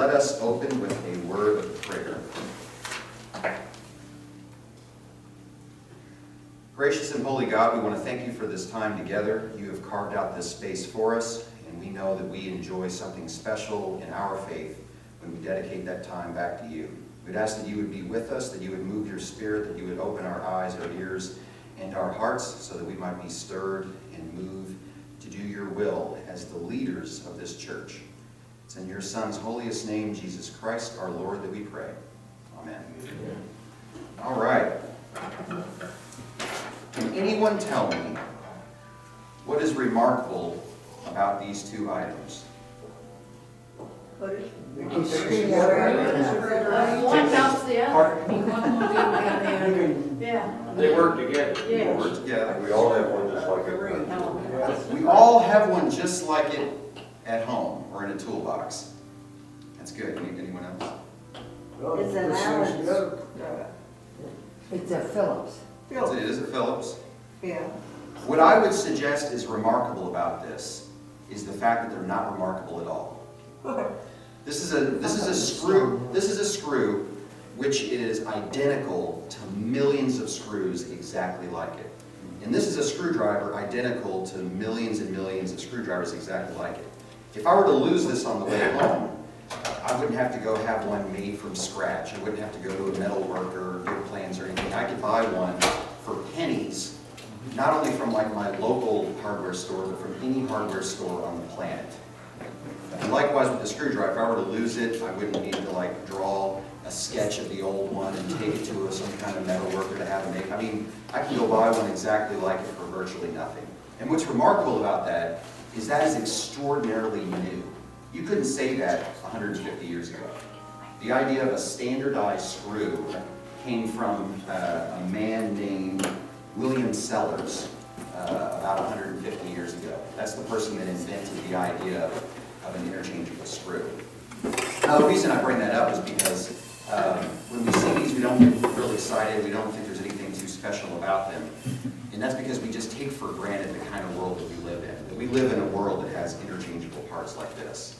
let us open with a word of prayer. Gracious and holy God, we want to thank you for this time together. You have carved out this space for us, and we know that we enjoy something special in our faith when we dedicate that time back to you. We'd ask that you would be with us, that you would move your spirit, that you would open our eyes, our ears, and our hearts so that we might be stirred and moved to do your will as the leaders of this church. It's in your Son's holiest name, Jesus Christ, our Lord, that we pray. Amen. All right. Can anyone tell me what is remarkable about these two items? One helps the other. Yeah. They work together. They work together. We all have one just like it. We all have one just like it at home or in a toolbox. That's good. Anyone else? It's an Allen. It's a Phillips. It is a Phillips. Yeah. What I would suggest is remarkable about this is the fact that they're not remarkable at all. This is a screw which is identical to millions of screws exactly like it. And this is a screwdriver identical to millions and millions of screwdrivers exactly like it. If I were to lose this on the way home, I wouldn't have to go have one made from scratch. I wouldn't have to go to a metal worker or get plans or anything. I could buy one for pennies, not only from like my local hardware store, but from any hardware store on the planet. And likewise with the screwdriver, if I were to lose it, I wouldn't need to like draw a sketch of the old one and take it to some kind of metal worker to have it made. I mean, I can go buy one exactly like it for virtually nothing. And what's remarkable about that is extraordinarily new. You couldn't say that 150 years ago. The idea of a standardized screw came from a man named William Sellers about 150 years ago. That's the person that invented the idea of an interchangeable screw. Now the reason I bring that up is because when we see these, we don't get real excited. We don't think there's anything too special about them. And that's because we just take for granted the kind of world that we live in. That we live in a world that has interchangeable parts like this.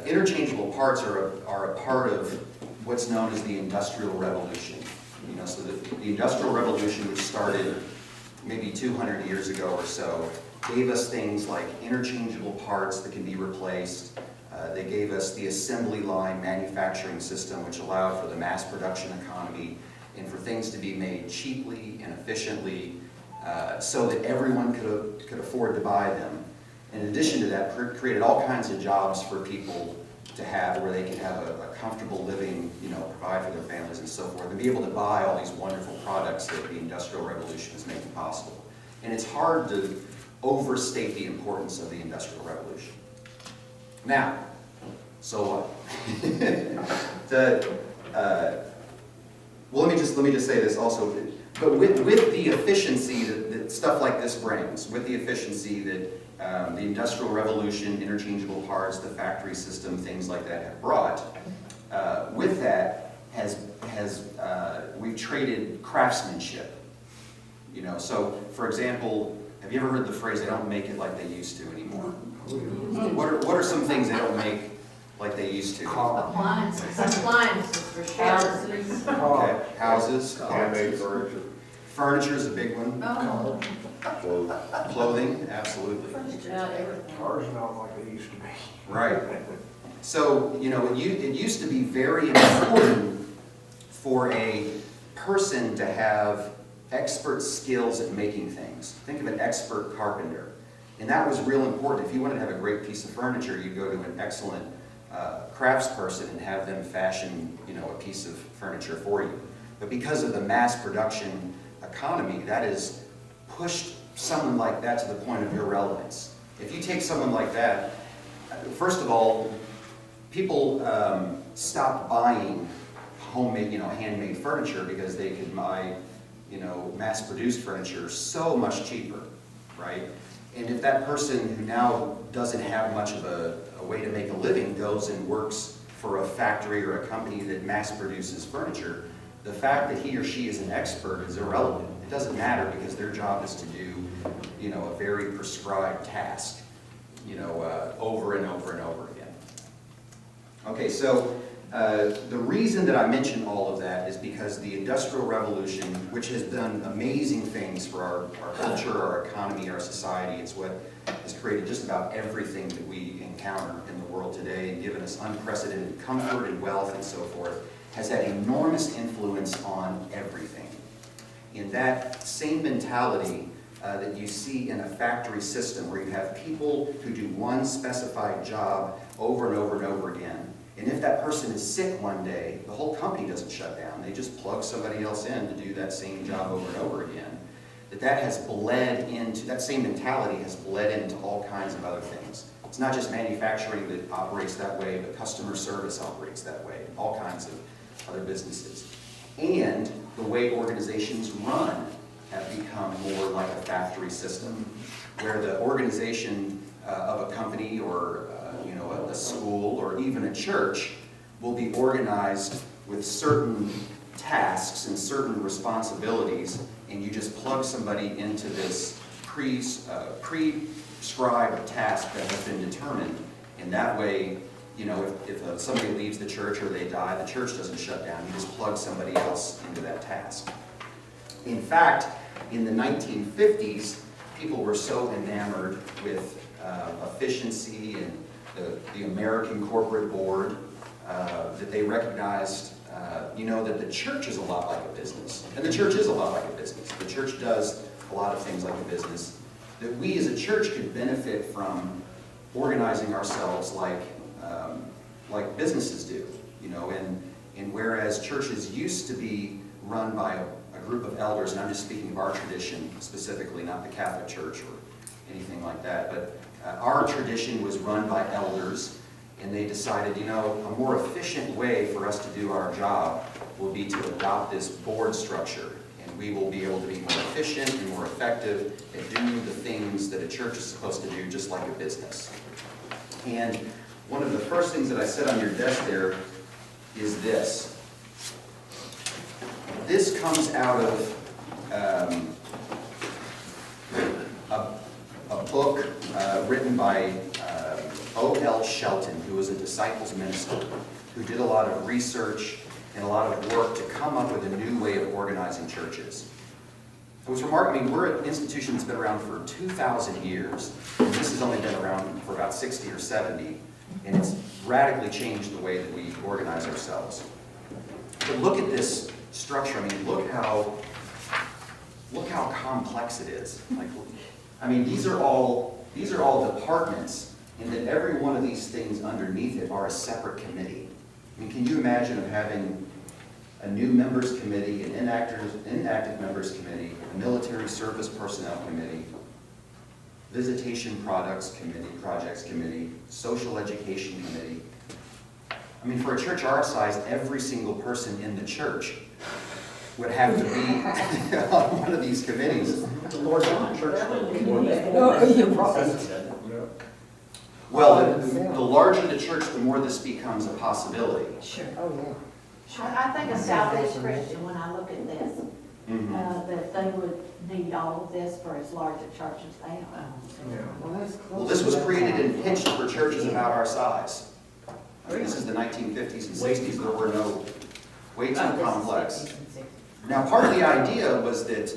Interchangeable parts are a part of what's known as the Industrial Revolution. You know, so the Industrial Revolution, which started maybe 200 years ago or so, gave us things like interchangeable parts that can be replaced. They gave us the assembly line manufacturing system, which allowed for the mass production economy and for things to be made cheaply and efficiently so that everyone could afford to buy them. In addition to that, created all kinds of jobs for people to have where they can have a comfortable living, you know, provide for their families and so forth, and be able to buy all these wonderful products that the Industrial Revolution is making possible. And it's hard to overstate the importance of the Industrial Revolution. Now, so what? Well, let me just say this also. But with the efficiency that stuff like this brings, with the efficiency that the Industrial Revolution, interchangeable parts, the factory system, things like that have brought, with that we've traded craftsmanship. You know, so for example, have you ever heard the phrase, they don't make it like they used to anymore? What are some things they don't make like they used to? Appliances for houses. Okay, houses. Handmade furniture. Furniture is a big one. Oh. Clothing, absolutely. Cars not like they used to be. Right. So, you know, it used to be very important for a person to have expert skills at making things. Think of an expert carpenter. And that was real important. If you wanted to have a great piece of furniture, you'd go to an excellent craftsperson and have them fashion, you know, a piece of furniture for you. But because of the mass production economy, that has pushed someone like that to the point of irrelevance. If you take someone like that, first of all, people stopped buying homemade, you know, handmade furniture because they could buy, you know, mass-produced furniture so much cheaper, right? And if that person who now doesn't have much of a way to make a living goes and works for a factory or a company that mass produces furniture, the fact that he or she is an expert is irrelevant. It doesn't matter because their job is to do, you know, a very prescribed task, you know, over and Okay, so the reason that I mention all of that is because the Industrial Revolution, which has done amazing things for our culture, our economy, our society, it's what has created just about everything that we encounter in the world today and given us unprecedented comfort and wealth and so forth, has had enormous influence on everything. In that same mentality that you see in a factory system where you have people who do one specified job over and over and over again. And if that person is sick one day, the whole company doesn't shut down. They just plug somebody else in to do that same job over and over again. That has bled into, that same mentality has bled into all kinds of other things. It's not just manufacturing that operates that way, but customer service operates that way, all kinds of other businesses. And the way organizations run have become more like a factory system, where the organization of a company or a school or even a church will be organized with certain tasks and certain responsibilities, and you just plug somebody into this prescribed task that has been determined. And that way, if somebody leaves the church or they die, the church doesn't shut down. You just plug somebody else into that task. In fact, in the 1950s, people were so enamored with efficiency and the American corporate board that they recognized, that the church is a lot like a business. And the church is a lot like a business. The church does a lot of things like a business. That we as a church could benefit from organizing ourselves like businesses do. And whereas churches used to be run by a group of elders, and I'm just speaking of our tradition specifically, not the Catholic Church or anything like that, but our tradition was run by elders, and they decided, a more efficient way for us to do our job will be to adopt this board structure, and we will be able to be more efficient and more effective at doing the things that a church is supposed to do, just like a business. And one of the first things that I said on your desk there is this. This comes out of a book written by O.L. Shelton, who was a disciples minister, who did a lot of research and a lot of work to come up with a new way of organizing churches. It was remarkable. We're an institution that's been around for 2,000 years, and this has only been around for about 60 or 70, and it's radically changed the way that we organize ourselves. But look at this structure. Look how complex it is. These are all departments, and that every one of these things underneath it are a separate committee. Can you imagine of having a new members committee, an inactive members committee, a military service personnel committee, visitation projects committee, social education committee? For a church our size, every single person in the church would have to be on one of these committees. The Lord's on church. Well, the larger the church, the more this becomes a possibility. Sure. Oh, yeah. I think a Southeast Christian, when I look at this, that they would need all of this for as large a church as they are. Well, this was created and pitched for churches about our size. This is the 1950s and 60s. There were way too complex. Now, part of the idea was that,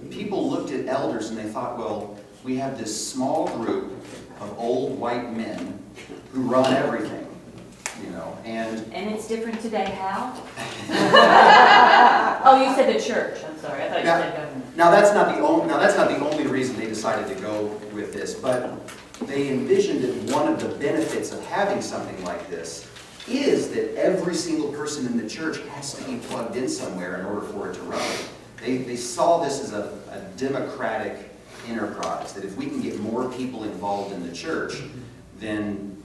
people looked at elders and they thought, well, we have this small group of old white men who run everything, And it's different today, how? Oh, you said the church, I'm sorry, I thought you said government. Now that's not the only reason they decided to go with this, but they envisioned that one of the benefits of having something like this is that every single person in the church has to be plugged in somewhere in order for it to run. They saw this as a democratic enterprise, that if we can get more people involved in the church, then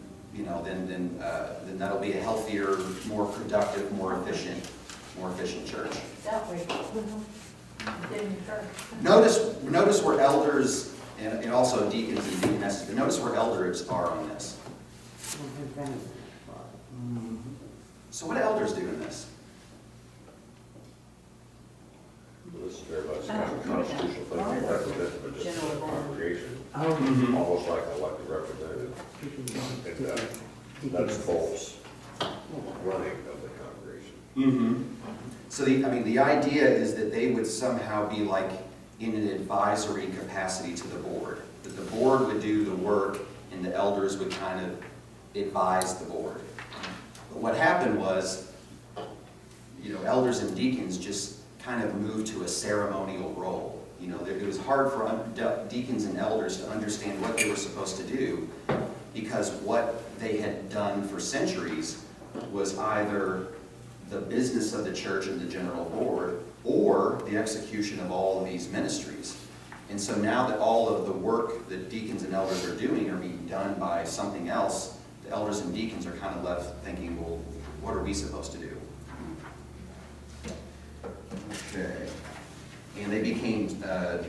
that'll be a healthier, more productive, more efficient church. Notice where elders and also deacons and deaconesses, but notice where elders are on this. So what do elders do in this? This is very much kind of a constitutional thing, being representative of just the congregation, Mm-hmm. almost like an elected representative. And That's false running of the congregation. Mm-hmm. So the idea is that they would somehow be like in an advisory capacity to the board. That the board would do the work and the elders would kind of advise the board. But what happened was, elders and deacons just kind of moved to a ceremonial role. It was hard for deacons and elders to understand what they were supposed to do, because what they had done for centuries was either the business of the church and the general board, or the execution of all of these ministries. And so now that all of the work that deacons and elders are doing are being done by something else, the elders and deacons are kind of left thinking, well, what are we supposed to do? Okay. And they became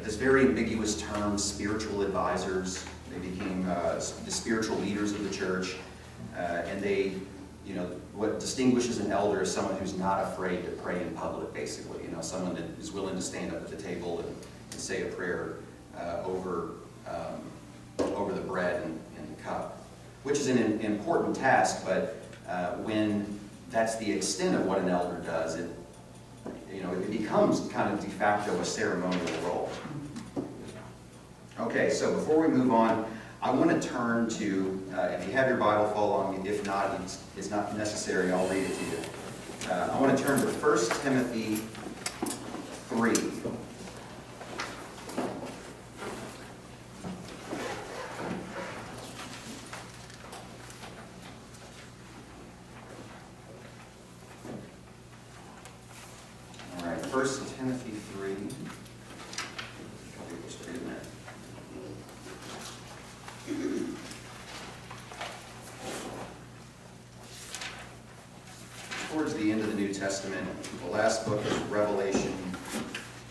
this very ambiguous term, spiritual advisors. They became the spiritual leaders of the church. And they, what distinguishes an elder is someone who's not afraid to pray in public, basically. Someone that is willing to stand up at the table and say a prayer over the bread and the cup, which is an important task, but when that's the extent of what an elder does, it becomes kind of de facto a ceremonial role. Okay, so before we move on, I want to turn to, if you have your Bible, follow on. If not, it's not necessary, I'll read it to you. I want to turn to 1 Timothy 3. All right, 1 Timothy 3. Just wait a minute. Towards the end of the New Testament, the last book is Revelation.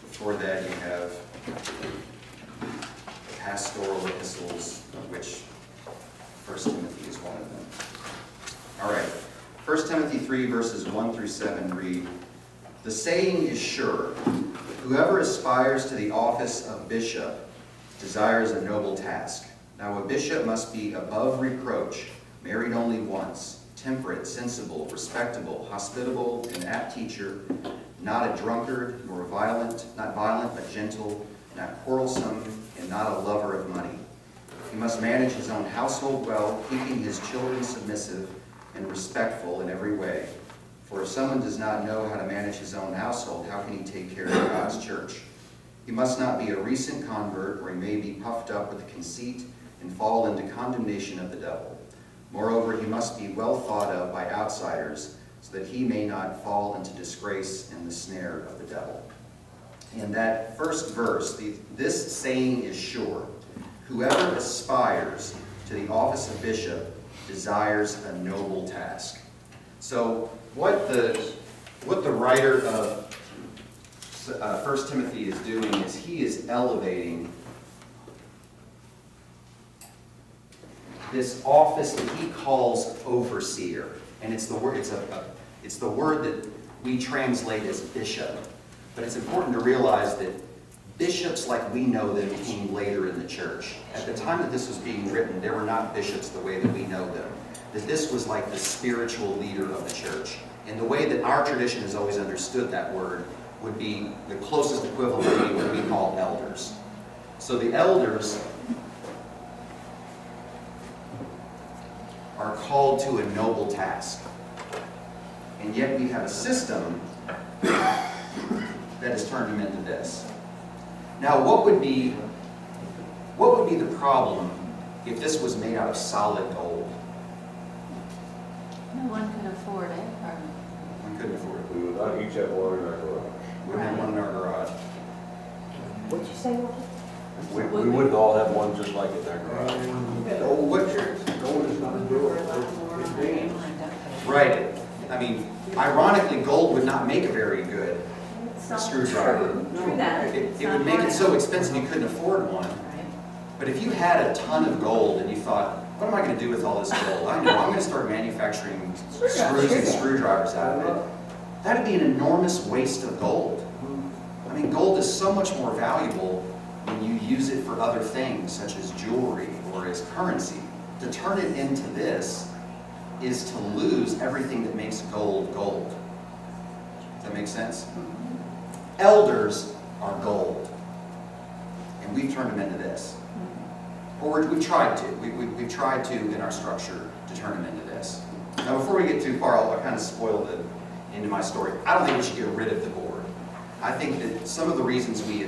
Before that, you have the pastoral epistles, of which 1 Timothy is one of them. All right, 1 Timothy 3, verses 1 through 7 read, "The saying is sure, whoever aspires to the office of bishop desires a noble task. Now a bishop must be above reproach, married only once, temperate, sensible, respectable, hospitable, an apt teacher, not a drunkard, nor not violent, but gentle, not quarrelsome, and not a lover of money. He must manage his own household well, keeping his children submissive and respectful in every way. For if someone does not know how to manage his own household, how can he take care of God's church? He must not be a recent convert, or he may be puffed up with conceit and fall into condemnation of the devil. Moreover, he must be well thought of by outsiders, so that he may not fall into disgrace and the snare of the devil." And that first verse, this saying is sure. Whoever aspires to the office of bishop desires a noble task. So what the writer of 1 Timothy is doing is he is elevating this office that he calls overseer, and it's the word that we translate as bishop. But it's important to realize that bishops like we know them came later in the church. At the time that this was being written, there were not bishops the way that we know them. That this was like the spiritual leader of the church. And the way that our tradition has always understood that word would be the closest equivalent would be what we call elders. So the elders are called to a noble task. And yet we have a system that has turned them into this. Now, what would be the problem if this was made out of solid gold? No one could afford it, or We couldn't afford it. We would not each have one in our garage. We would have one in our garage. What'd you say, Walter? We wouldn't all have one just like in our garage. Oh, what? Gold is not a door, it's beans. Right. I mean, ironically, gold would not make a very good screwdriver. True that. It would make it so expensive you couldn't afford one. But if you had a ton of gold and you thought, what am I going to do with all this gold? I know, I'm going to start manufacturing screws and screwdrivers out of it. That'd be an enormous waste of gold. I mean, gold is so much more valuable when you use it for other things, such as jewelry or as currency. To turn it into this is to lose everything that makes gold gold. Does that make sense? Elders are gold, and we've turned them into this. Or we've tried to. We've tried to, in our structure, to turn them into this. Now, before we get too far, I'll kind of spoil the end of my story. I don't think we should get rid of the board. I think that some of the reasons we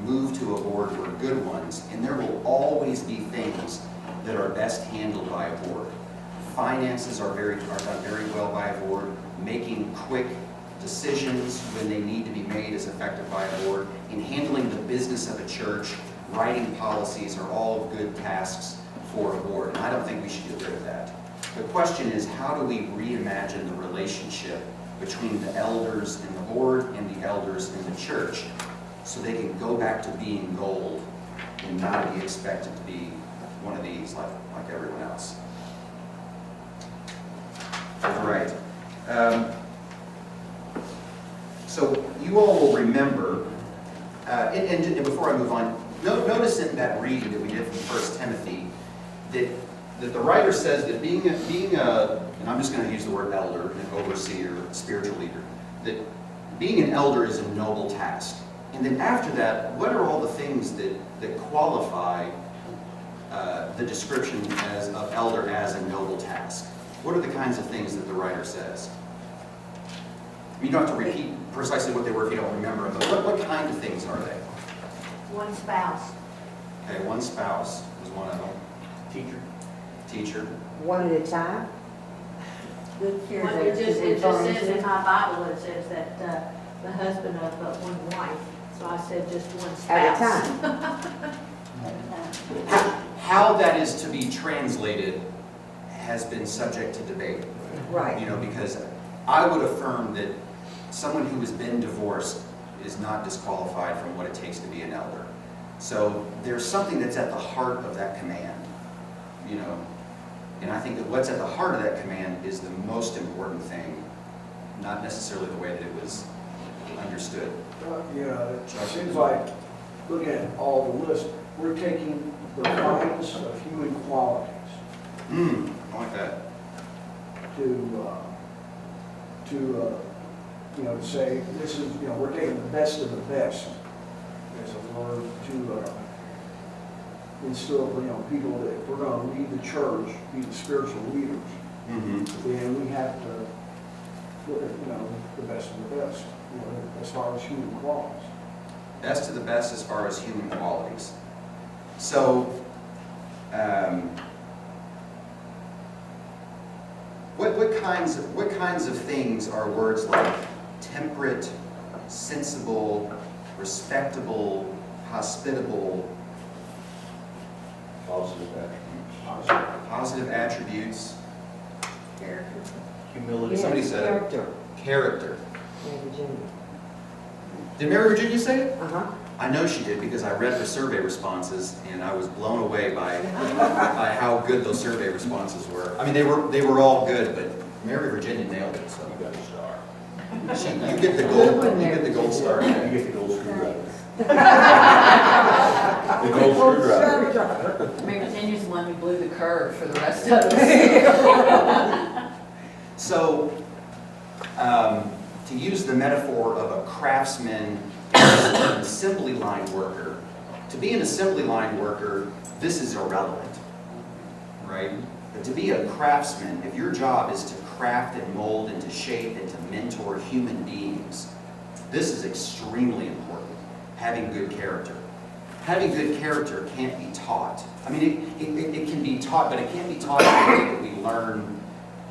moved to a board were good ones, and there will always be things that are best handled by a board. Finances are done very well by a board. Making quick decisions when they need to be made is effective by a board. In handling the business of a church, writing policies are all good tasks for a board, and I don't think we should get rid of that. The question is, how do we reimagine the relationship between the elders in the board and the elders in the church so they can go back to being gold and not be expected to be one of these like everyone else? All right. So you all will remember, and before I move on, notice in that reading that we did from 1 Timothy that the writer says that being a, and I'm just going to use the word elder, an overseer, spiritual leader, that being an elder is a noble task. And then after that, what are all the things that qualify the description of elder as a noble task? What are the kinds of things that the writer says? You don't have to repeat precisely what they were if you don't remember them, but what kind of things are they? One spouse. Okay, one spouse was one of them. Teacher. One at a time? Good care. Well, it just says in my Bible, it says that the husband of one wife, so I said just one spouse. At a time. How that is to be translated has been subject to debate. Right. You know, because I would affirm that someone who has been divorced is not disqualified from what it takes to be an elder. So there's something that's at the heart of that command, you know. And I think that what's at the heart of that command is the most important thing, not necessarily the way that it was understood. Yeah, it seems like, looking at all the list, we're taking the finest of human qualities I like that. to say, this is, we're taking the best of the best as a word to instill, people that if we're going to lead the church, be the spiritual leaders, then we have to look at, the best of the best, as far as human qualities. Best of the best as far as human qualities. So, what kinds of things are words like temperate, sensible, respectable, hospitable, positive attributes? Character. Humility. Somebody said Character. character. Mary Virginia. Did Mary Virginia say it? Uh-huh. I know she did because I read her survey responses and I was blown away by how good those survey responses were. I mean, they were all good, but Mary Virginia nailed it. So You got a star. you get the gold. You get the gold star. You get the gold screwdriver. The gold screwdriver. Mary Virginia's the one who blew the curve for the rest of us. So, to use the metaphor of a craftsman and an assembly line worker, to be an assembly line worker, this is irrelevant, right? But to be a craftsman, if your job is to craft and mold and to shape and to mentor human beings, this is extremely important, having good character. Having good character can't be taught. I mean, it can be taught, but it can't be taught in the way that we learn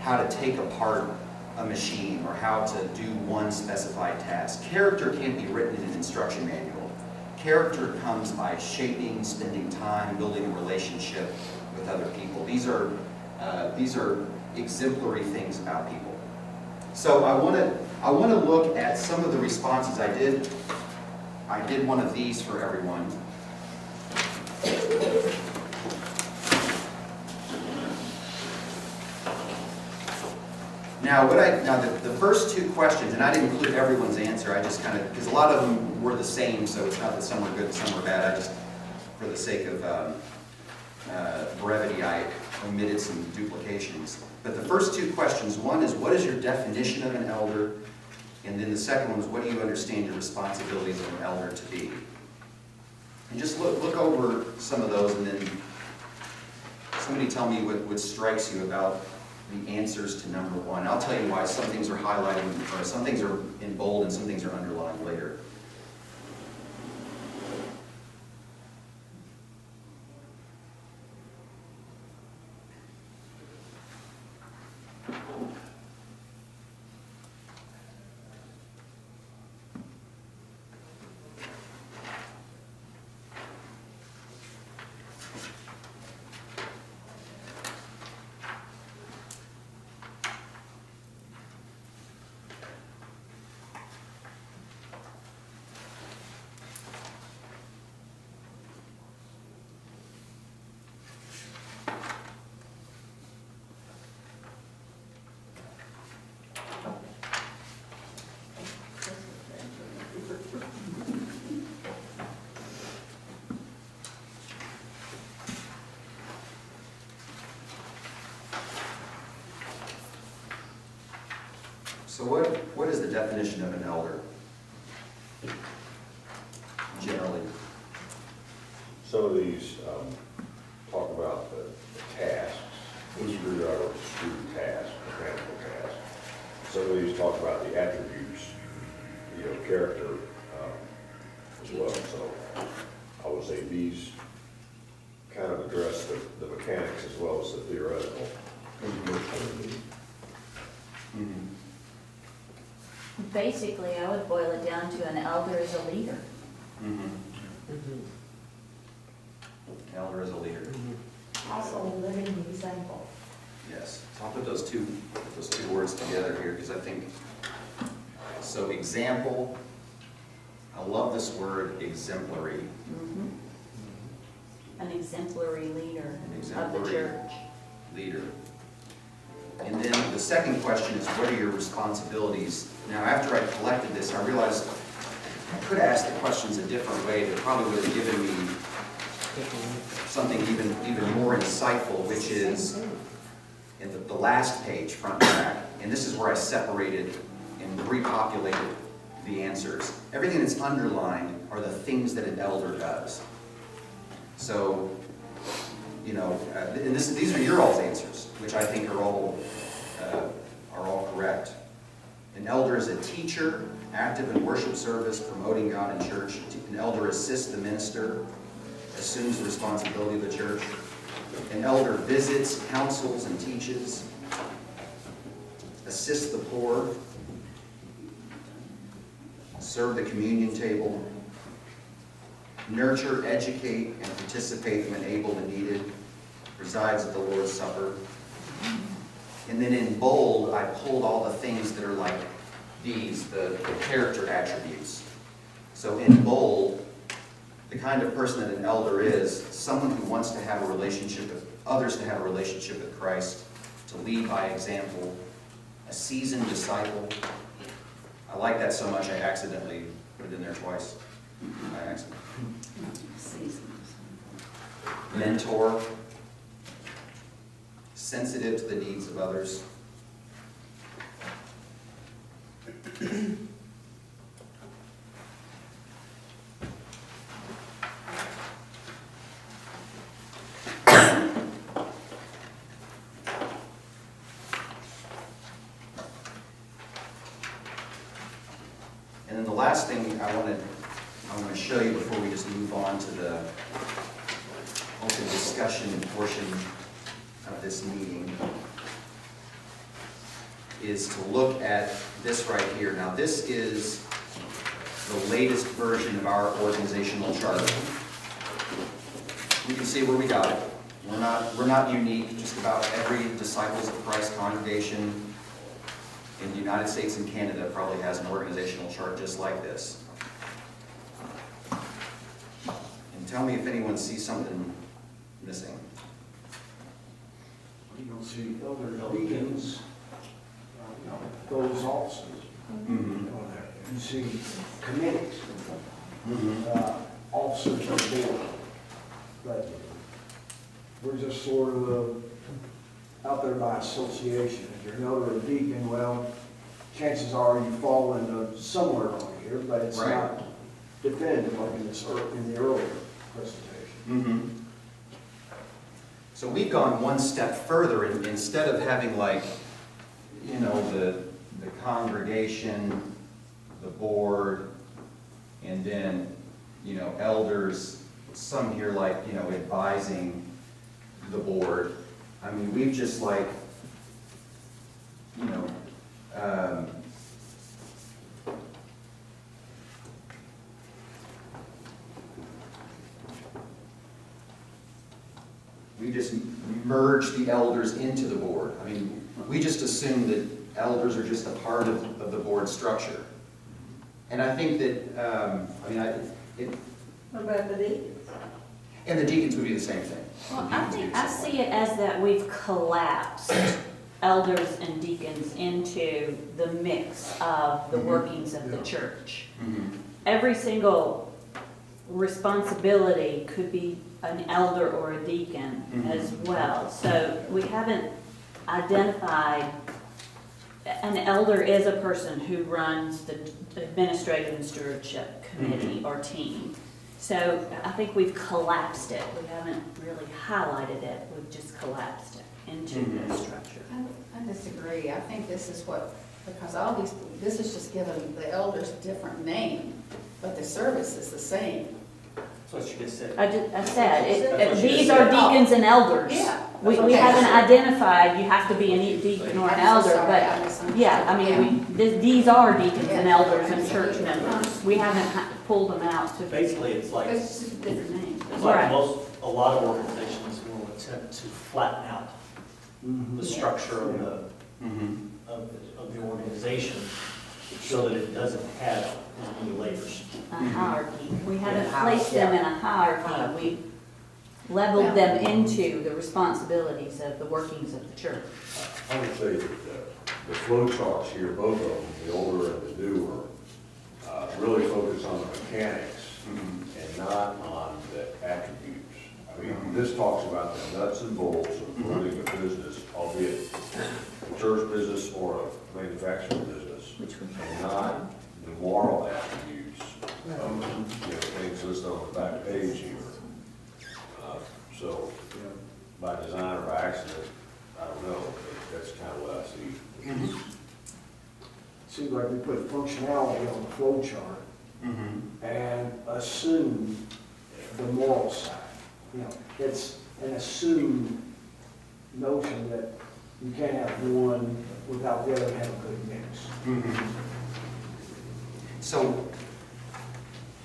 how to take apart a machine or how to do one specified task. Character can't be written in an instruction manual. Character comes by shaping, spending time, building a relationship with other people. These are exemplary things about people. So I want to look at some of the responses. I did one of these for everyone. Now, the first two questions, and I didn't include everyone's answer, I just kind of, because a lot of them were the same, so it's not that some were good and some were bad, I just, for the sake of brevity, I omitted some duplications. But the first two questions, one is what is your definition of an elder? And then the second one is what do you understand your responsibilities of an elder to be? And just look over some of those and then somebody tell me what strikes you about the answers to number one. I'll tell you why some things are highlighted, or some things are in bold and some things are underlined later. So what is the definition of an elder? Generally. Some of these talk about the tasks, each screwdriver is a screw task, mechanical task. Some of these talk about the attributes, character as well. So I would say these kind of address the mechanics as well as the theoretical. Mm-hmm. Basically, I would boil it down to an elder is a leader. Mm-hmm. Elder is a leader. Also a living example. Yes. So I'll put those two words together here because I think, so example, I love this word exemplary. An exemplary leader An of the exemplary church. leader. And then the second question is, what are your responsibilities? Now, after I collected this, I realized I could have asked the questions a different way that probably would have given me something even more insightful, which is in the last page, front and back. And this is where I separated and repopulated the answers. Everything that's underlined are the things that an elder does. So, and these are your all's answers, which I think are all correct. An elder is a teacher, active in worship service, promoting God in church. An elder assists the minister, assumes the responsibility of the church. An elder visits, counsels, and teaches, assists the poor, serve the communion table, nurture, educate, and participate when able and needed, presides at the Lord's Supper. And then in bold, I pulled all the things that are like these, the character attributes. So in bold, the kind of person that an elder is, someone who wants to have a relationship with others, to have a relationship with Christ, to lead by example, a seasoned disciple. I like that so much I accidentally put it in there twice. By accident. Mentor, sensitive to the needs of others. And then the last thing I want to show you before we just move on to the open discussion portion of this meeting is to look at this right here. Now this is the latest version of our organizational chart. You can see where we got it. We're not unique. Just about every Disciples of Christ congregation in the United States and Canada probably has an organizational chart just like this. And tell me if anyone sees something missing. You don't see elder deacons, those officers. Mm-hmm. You see committees, Mm-hmm. officers of the board. But we're just sort of out there by association. If you're an elder or a deacon, well, chances are you fall into somewhere on here, but it's Right. not definitive like in the earlier presentation. So we've gone one step further, and instead of having like, you know, the congregation, the board, and then, you know, elders, some here like, you know, advising the board. I mean, we've just like, you know, we just merged the elders into the board. I mean, we just assume that elders are just a part of the board structure. And I think that, What about the deacons? and the deacons would be the same thing. Well, The I deacons would be think, the I same way. see it as that we've collapsed elders and deacons into the mix of the Mhm. workings of the church. Mhm. Every single responsibility could be an elder or a deacon Mhm. as well. So we haven't identified, an elder is a person who runs the administrative and stewardship committee or team. So I think we've collapsed it. We haven't really highlighted it, we've just collapsed it into the structure. I disagree. I think this is what, because all these, this is just giving the elders a different name, but the service is the same. That's what you just said. I said, That's what you these just are said. deacons and elders. Yeah. We Okay. haven't identified, you have to be a deacon or an I'm so elder, sorry, I but, misunderstood. yeah, I mean, these are deacons and Yeah. elders and church members. We haven't pulled them out to. Basically, it's like, It's just a different name. it's like Right. a lot of organizations will attempt to flatten out the structure of the, Mhm. of the organization so that it doesn't have as many layers. A hierarchy. We haven't placed them in a hierarchy. We leveled them into the responsibilities of the workings of the church. I would say that the flow charts here, both of them, the older and the newer, really focus on the mechanics and not on the attributes. I mean, this talks about the nuts and bolts of running a business, albeit a church business or a manufacturing business, and not the moral attributes of, you know, things listed on the back page here. So, by design or accident, I don't know, but that's kind of what I see. Seems like we put functionality on the flow chart and assume the moral side. You know, it's an assumed notion that you can't have one without the other having a good mix. So,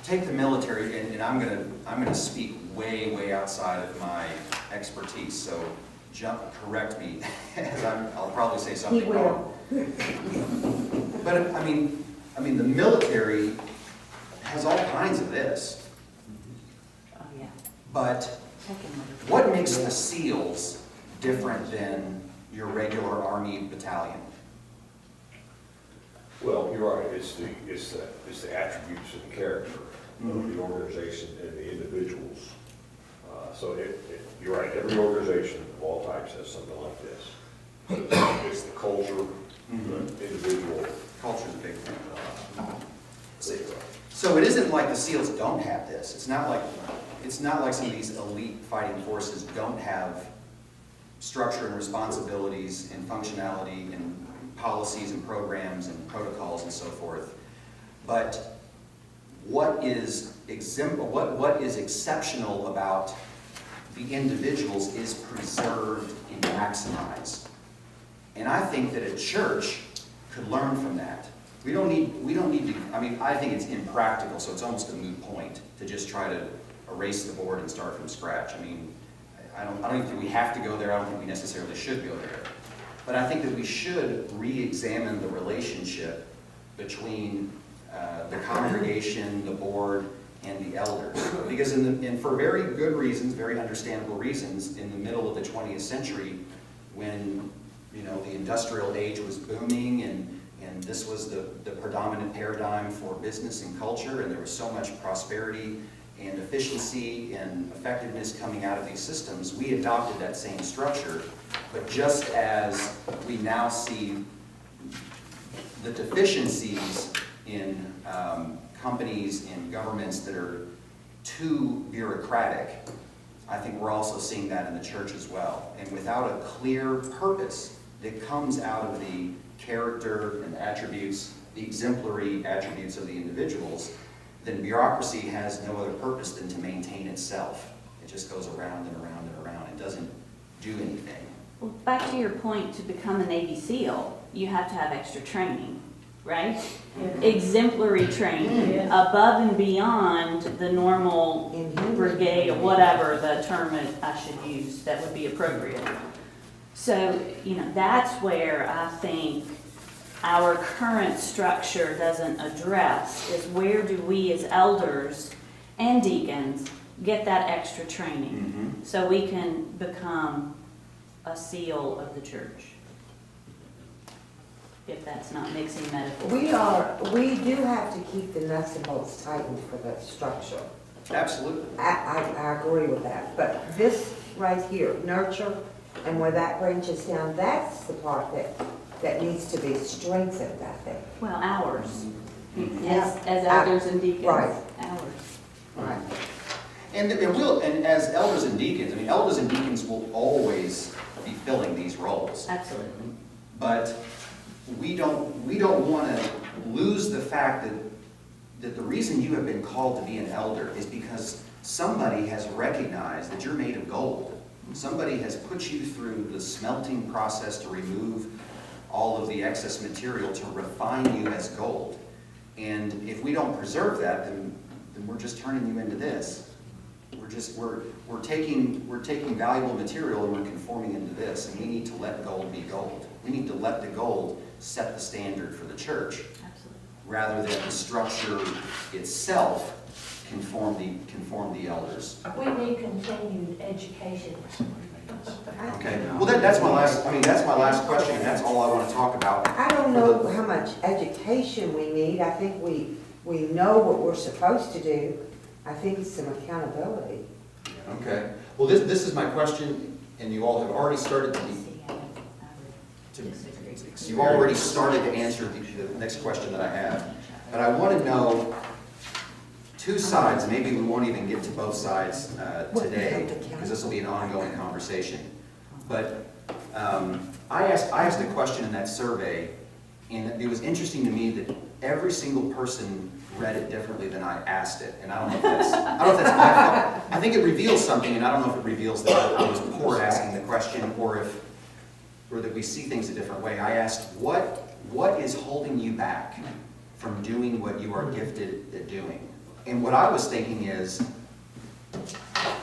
take the military, and I'm gonna speak way outside of my expertise, so correct me, as I'll probably say something He will. wrong. But, I mean, the military has all kinds of this, Oh, yeah. but Second one. what makes the SEALs different than your regular Army battalion? Well, you're right, it's the attributes and character of the organization and the individuals. So you're right, every organization of all types has something like this. It's the culture, the individual. Culture's a big thing. So it isn't like the SEALs don't have this. It's not like some of these elite fighting forces don't have structure and responsibilities and functionality and policies and programs and protocols and so forth. But what is exceptional about the individuals is preserved and maximized. And I think that a church could learn from that. We don't need to, I mean, I think it's impractical, so it's almost a moot point to just try to erase the board and start from scratch. I mean, I don't even think we have to go there. I don't think we necessarily should go there. But I think that we should re-examine the relationship between the congregation, the board, and the elders. Because and for very good reasons, very understandable reasons, in the middle of the 20th century, when, you know, the industrial age was booming and this was the predominant paradigm for business and culture, and there was so much prosperity and efficiency and effectiveness coming out of these systems, we adopted that same structure. But just as we now see the deficiencies in companies and governments that are too bureaucratic, I think we're also seeing that in the church as well. And without a clear purpose that comes out of the character and attributes, the exemplary attributes of the individuals, then bureaucracy has no other purpose than to maintain itself. It just goes around and around and around and doesn't do anything. Well, back to your point, to become a Navy SEAL, you have to have extra training, right? Exemplary training, above and beyond the normal brigade or whatever the term I should use that would be appropriate. So, that's where I think our current structure doesn't address, is where do we as elders and deacons get that extra training so we can become a seal of the church? If that's not mixing metaphors. We do have to keep the nuts and bolts tightened for the structure. Absolutely. I agree with that, but this right here, nurture, and where that branches down, that's the part that needs to be strengthened, I think. Well, ours, Yeah. as elders and deacons. Right. Ours. Right. And as elders and deacons, elders and deacons will always be filling these roles. Absolutely. But we don't want to lose the fact that the reason you have been called to be an elder is because somebody has recognized that you're made of gold. Somebody has put you through the smelting process to remove all of the excess material to refine you as gold. And if we don't preserve that, then we're just turning you into this. We're taking valuable material and we're conforming into this. And we need to let gold be gold. We need to let the gold set the standard for the church, Absolutely. rather than the structure itself conform the elders. We need continued education. Okay. Well, that's my last question, and that's all I want to talk about. I don't know how much education we need. I think we know what we're supposed to do. I think it's some accountability. Okay. Well, this is my question, and you all have already started to You've already started to answer the next question that I have. But I want to know two sides, maybe we won't even get to both sides today, because this will be an ongoing conversation. But I asked a question in that survey, and it was interesting to me that every single person read it differently than I asked it. And I don't know if that's my fault. I think it reveals something, and I don't know if it reveals that I was poor at asking the question, or that we see things a different way. I asked, what is holding you back from doing what you are gifted at doing? And what I was thinking is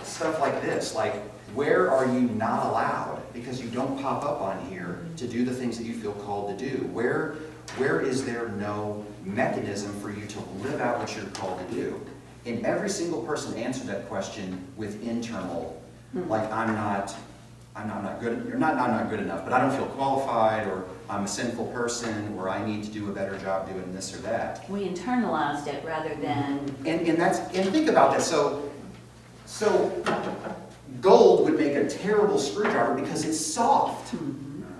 stuff like this, like, where are you not allowed because you don't pop up on here to do the things that you feel called to do? Where is there no mechanism for you to live out what you're called to do? And every single person answered that question with internal, like, I'm not good enough, but I don't feel qualified, or I'm a sinful person, or I need to do a better job doing this or that. We internalized it rather than... And think about that. So gold would make a terrible screwdriver because it's soft.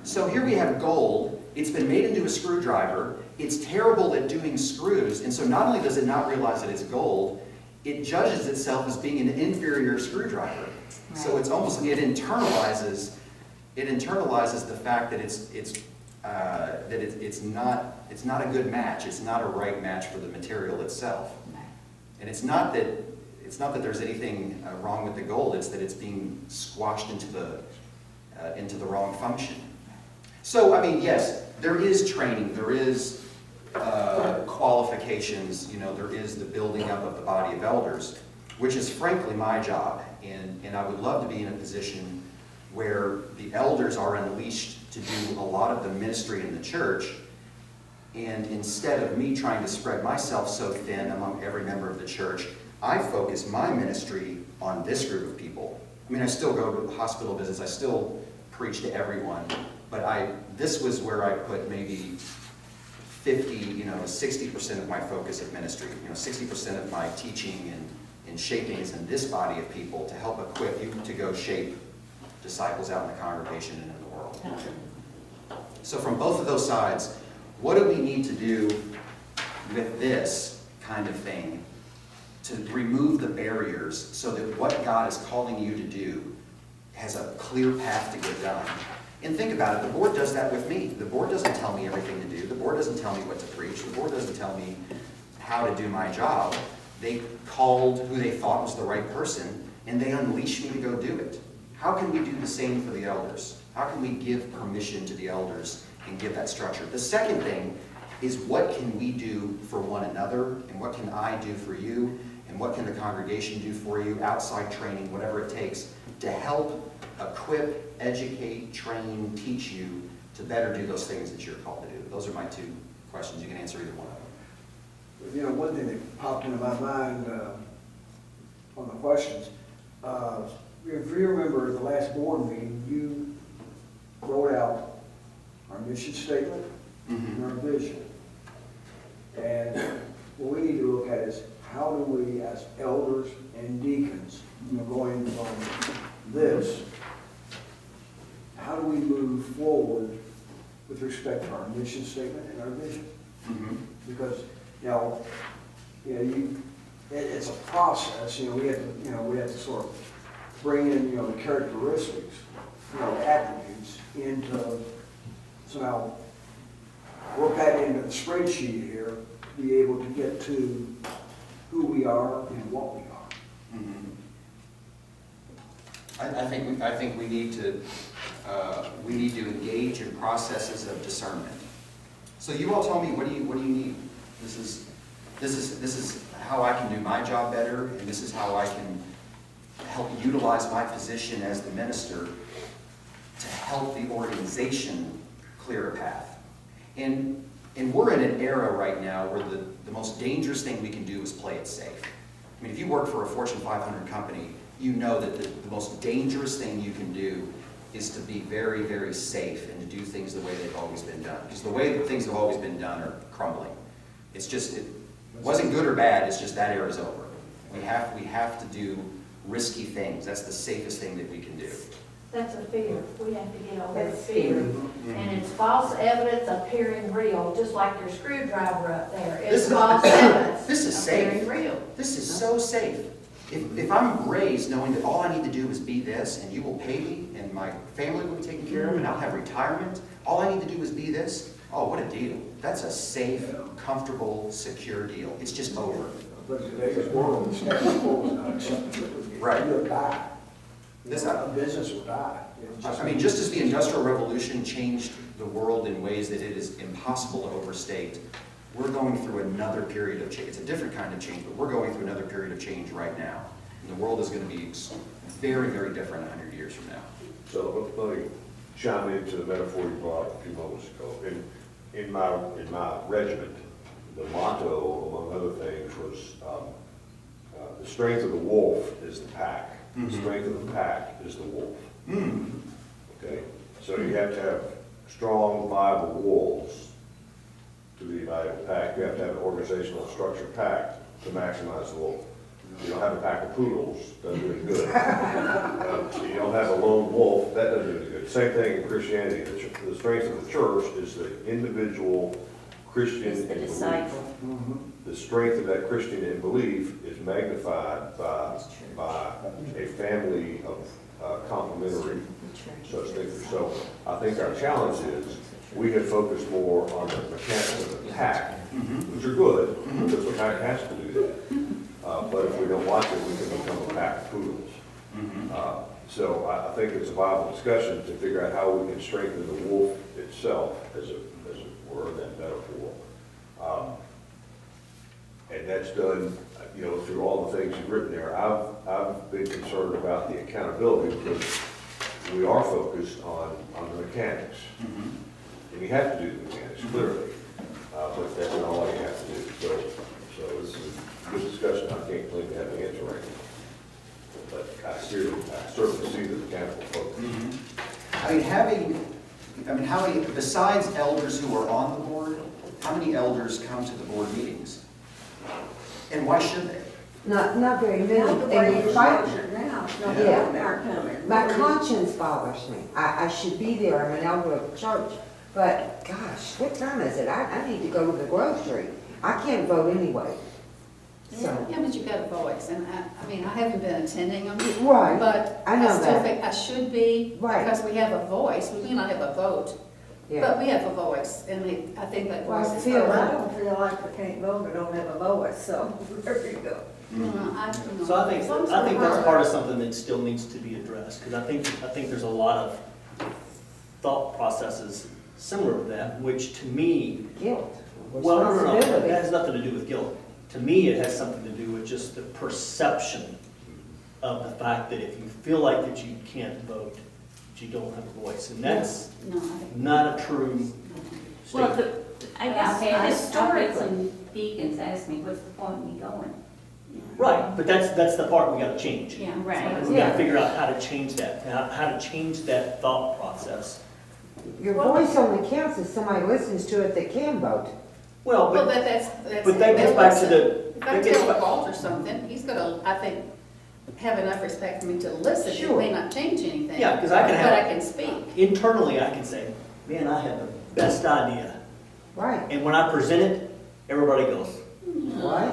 So here we have gold. It's been made into a screwdriver. It's terrible at doing screws. And so not only does it not realize that it's gold, it judges itself as being an inferior screwdriver. Right. So it's almost, it internalizes the fact that it's not a good match. It's not a right match for the material itself. And it's not that there's anything wrong with the gold. It's that it's being squashed into the wrong function. So, yes, there is training, there is qualifications, there is the building up of the body of elders, which is frankly my job. And I would love to be in a position where the elders are unleashed to do a lot of the ministry in the church, and instead of me trying to spread myself so thin among every member of the church, I focus my ministry on this group of people. I still go to hospital visits, I still preach to everyone, but this was where I put maybe 60% of my focus of ministry. 60% of my teaching and shaping is in this body of people to help equip you to go shape disciples out in the congregation and in the world. So from both of those sides, what do we need to do with this kind of thing to remove the barriers so that what God is calling you to do has a clear path to get done? And think about it, the board does that with me. The board doesn't tell me everything to do. The board doesn't tell me what to preach. The board doesn't tell me how to do my job. They called who they thought was the right person, and they unleashed me to go do it. How can we do the same for the elders? How can we give permission to the elders and give that structure? The second thing is, what can we do for one another, and what can I do for you, and what can the congregation do for you, outside training, whatever it takes, to help equip, educate, train, teach you to better do those things that you're called to do. Those are my two questions. You can answer either one of them. You know, one thing that popped into my mind on the questions, if you remember the last board meeting, you wrote out our mission statement and our vision. And what we need to look at is, how do we, as elders and deacons, going from this, how do we move forward with respect to our mission statement and our vision? Because, it's a process. We have to sort of bring in, the characteristics, attributes into, somehow work that into the spreadsheet here, be able to get to who we are and what we are. I think we need to engage in processes of discernment. So you all tell me, what do you need? This is how I can do my job better, and this is how I can help utilize my position as the minister to help the organization clear a path. And we're in an era right now where the most dangerous thing we can do is play it safe. I mean, if you work for a Fortune 500 company, you know that the most dangerous thing you can do is to be very, very safe and to do things the way they've always been done. Because the way that things have always been done are crumbling. It's just, it wasn't good or bad, it's just that era's over. We have to do risky things. That's the safest thing that we can do. That's a fear. We have to get over the That's fear. fear. And it's false evidence appearing real, just like your screwdriver up there. This It's is- false evidence this is safe. appearing real. This is so safe. If I'm raised knowing that all I need to do is be this, and you will pay me, and my family will be taken care of, and I'll have retirement, all I need to do is be this, oh, what a deal. That's a safe, comfortable, secure deal. It's just over. But in today's world, the status quo is not acceptable. Right. You'll die. This- A business will die. I mean, just as the Industrial Revolution changed the world in ways that it is impossible to overstate, we're going through another period of change. It's a different kind of change, but we're going through another period of change right now. And the world is going to be very, very different 100 years from now. So let me chime into the metaphor you brought up a few moments ago. In my regiment, the motto, among other things, was the strength of the wolf is the pack. The strength of the pack is the wolf. Okay, so you have to have strong, viable wolves to be a valuable pack. You have to have an organizational structured pack to maximize the wolf. You don't have a pack of poodles, doesn't do any good. You don't have a lone wolf, that doesn't do any good. Same thing in Christianity. The strength of the church is the individual Christian It's in the belief. disciple. The strength of that Christian in belief is magnified by a family of complementary such things. So I think our challenge is, we have focused more on the mechanics of the pack, which are good, because the pack has to do that. But if we don't watch it, we can become a pack of poodles. So I think it's a viable discussion to figure out how we can strengthen the wolf itself, as it were, in that metaphor. And that's done, through all the things you've written there. I've been concerned about the accountability, because we are focused on the mechanics. And you have to do the mechanics, clearly, but that's not all you have to do. So this is a good discussion. I can't claim to have the answer right now. But I certainly see the mechanical focus. How many, besides elders who are on the board, how many elders come to the board meetings? And why should they? Not very many. Not the way And it's if I- structured now, no, Yeah. they're coming. My conscience bothers me. I should be there, I'm an elder of the church, but gosh, what time is it? I need to go to the grocery. I can't vote anyway. So, Yeah, but you've got a voice, and I mean, I haven't been attending them, right, but I know I still that. think I should be, Right. because we have a voice, we may not have a vote, yeah. but we have a voice, and I think that Well, voice is Phil, heard. I don't feel like we can't vote, I don't have a voice, so there you go. So I think that's part of something that still needs to be addressed, because I think there's a lot of thought processes similar to that, which to me, Guilt, well, no, it responsibility. has nothing to do with guilt. To me, it has something to do with just the perception of the fact that if you feel like that you can't vote, that you don't have a voice, and that's No, I think. not a true Well, statement. I I've guess had historically, some deacons ask me, what's the point of me going? Right, but that's the part we gotta change. Yeah. Right. We gotta figure out how to change that, how to change that thought process. Your voice only counts if somebody listens to it that can vote. Well, Well, but that's. but that gets back to the, If I that gets tell back, Walter something, he's gonna, I think, have enough respect for me to listen. It Sure. may not change anything. Yeah, 'cause I can have- But I can speak. internally, I can say, man, I had the best idea. Right, And when I present it, everybody goes, right?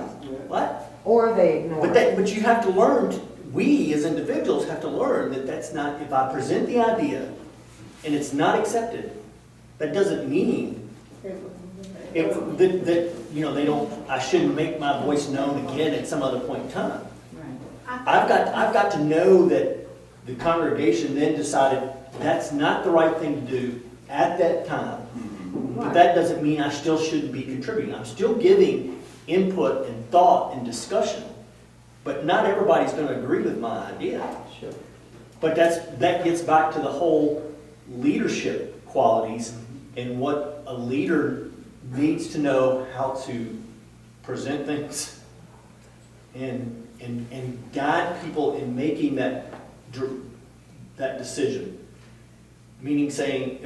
what? Or they ignore But it. but you have to learn, we as individuals have to learn that that's not, if I present the idea and it's not accepted, that doesn't mean that, you know, I shouldn't make my voice known again at some other point in time. I've got to know that the congregation then decided that's not the right thing to do at that time. But that doesn't mean I still shouldn't be contributing. I'm still giving input and thought and discussion, but not everybody's gonna agree with my idea. Sure. But that gets back to the whole leadership qualities and what a leader needs to know how to present things and guide people in making that decision. Meaning saying,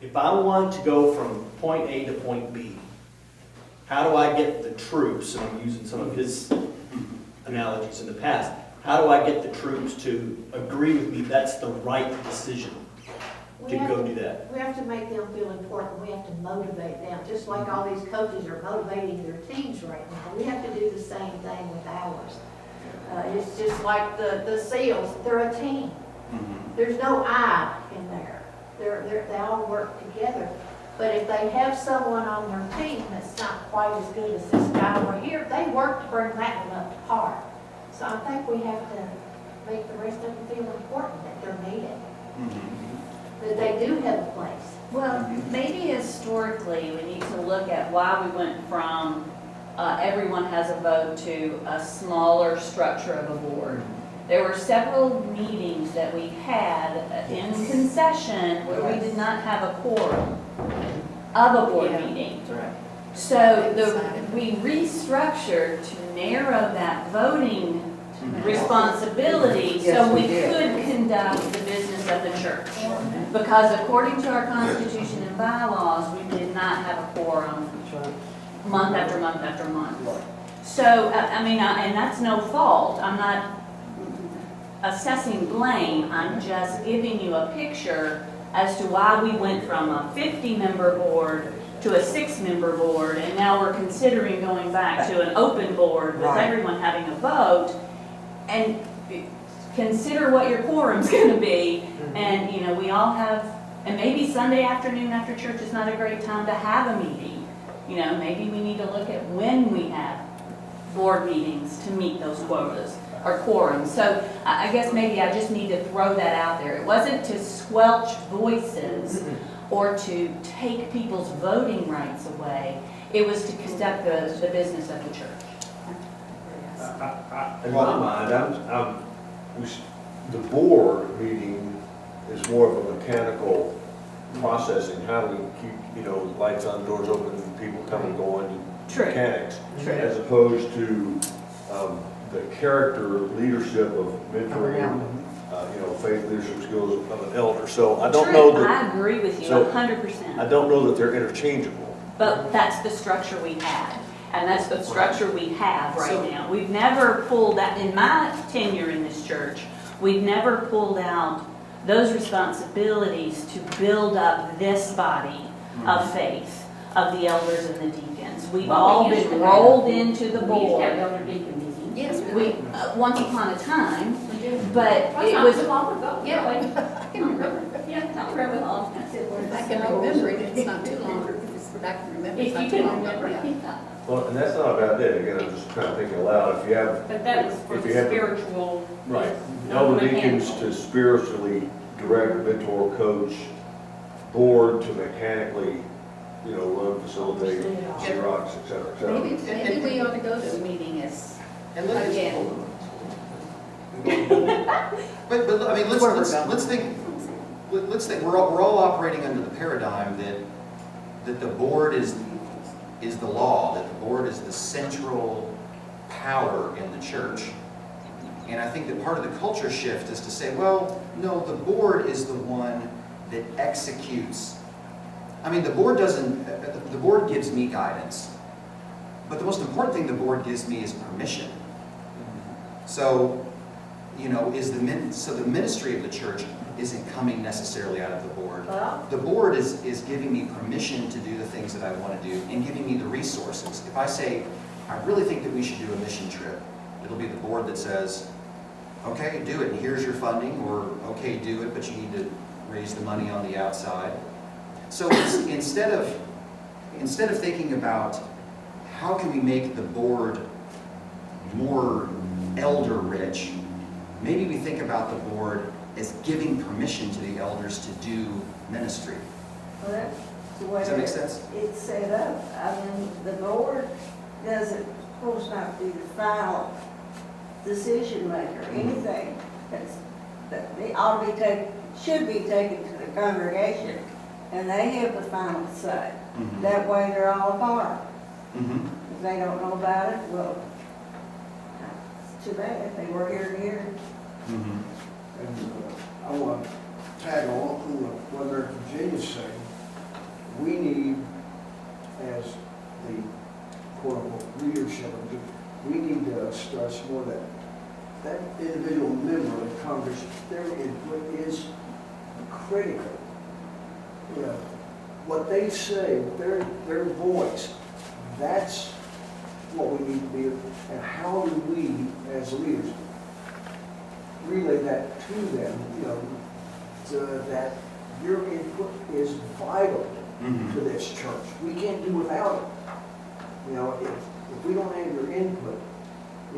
if I want to go from point A to point B, how do I get the troops, and I'm using some of his analogies in the past, how do I get the troops to agree with me that's the right decision to go do that? We have to make them feel important, we have to motivate them, just like all these coaches are motivating their teams right now. We have to do the same thing with ours. It's just like the SEALs, they're a team. There's no I in there. They all work together. But if they have someone on their team that's not quite as good as this guy over here, they work to bring that one up to par. So I think we have to make the rest of them feel important, that they're needed, that they do have a place. well, maybe historically, we need to look at why we went from everyone has a vote to a smaller structure of a board. There were several meetings that we had in concession where we did not have a quorum of a board Yeah. meeting. That's right. So we restructured to narrow that voting responsibility so Yes, we we did. could conduct the business of the church. Because according to our constitution and bylaws, we did not have a quorum That's right. month after month after month. So, and that's no fault. I'm not assessing blame. I'm just giving you a picture as to why we went from a 50-member board to a 6-member board, and now we're considering going back to an open board with Right. everyone having a vote. And consider what your quorum's gonna be. And, we all have, and maybe Sunday afternoon after church is not a great time to have a meeting. Maybe we need to look at when we have board meetings to meet those quotas or quorums. So I guess maybe I just need to throw that out there. It wasn't to squelch voices or to take people's voting rights away. It was to conduct the business of the church. In my mind, the board meeting is more of a mechanical processing. How do we keep, lights on, doors open, people coming and going, True. mechanics. True. As opposed to the character leadership of mentoring, faith leadership skills of an elder. So I don't know True. that, I agree with you so 100%. I don't know that they're interchangeable. But that's the structure we had. And that's the structure we have So- right now. We've never pulled out, in my tenure in this church, we've never pulled out those responsibilities to build up this body of faith, of the elders and the deacons. We've Well, all we used been to have- rolled into the We used to have board. elder deacon meetings. Yes, We, once upon a time, We did. but That's it not was, too long ago. Yeah. Really. I can remember. Yeah, I remember all. I said, well, I can remember it, it's not too long, if I can remember, If it's you not too can long. remember. Yeah. Well, and that's not a bad thing, again, I'm just kind of thinking aloud, if you have, But that was for If the you have the- spiritual. right, not elder the deacons mechanical. to spiritually direct, mentor, coach, board to mechanically, run, facilitate, Xerox, et cetera, et cetera. Maybe we ought to go to a meeting as, And let again. But, I mean, let's think, we're all operating under the paradigm that the board is the law, that the board is the central power in the church. And I think that part of the culture shift is to say, well, no, the board is the one that executes. I mean, the board gives me guidance, but the most important thing the board gives me is permission. So, the ministry of the church isn't coming necessarily out of the board. The board is giving me permission to do the things that I want to do and giving me the resources. If I say, I really think that we should do a mission trip, it'll be the board that says, okay, do it, and here's your funding, or okay, do it, but you need to raise the money on the outside. So instead of thinking about how can we make the board more elder rich, maybe we think about the board as giving permission to the elders to do ministry. Well, that's the way Does that make sense? it's set up. I mean, the board doesn't, of course, not be the final decision maker. Anything that they ought to be taken, should be taken to the congregation, and they have the final say. Mhm. That way they're all a part. Mhm. If they don't know about it, well, it's too bad. They were here to hear it. Mhm. And I want to tag on what American Virginia's saying. We need, as the quote-unquote leadership, we need to stress more that individual member of the congregation, their input is critical. What they say, their voice, that's what we need to be, and how do we, as leaders, relay that to them, that your input is vital to this church. We can't do without it. If we don't have your input,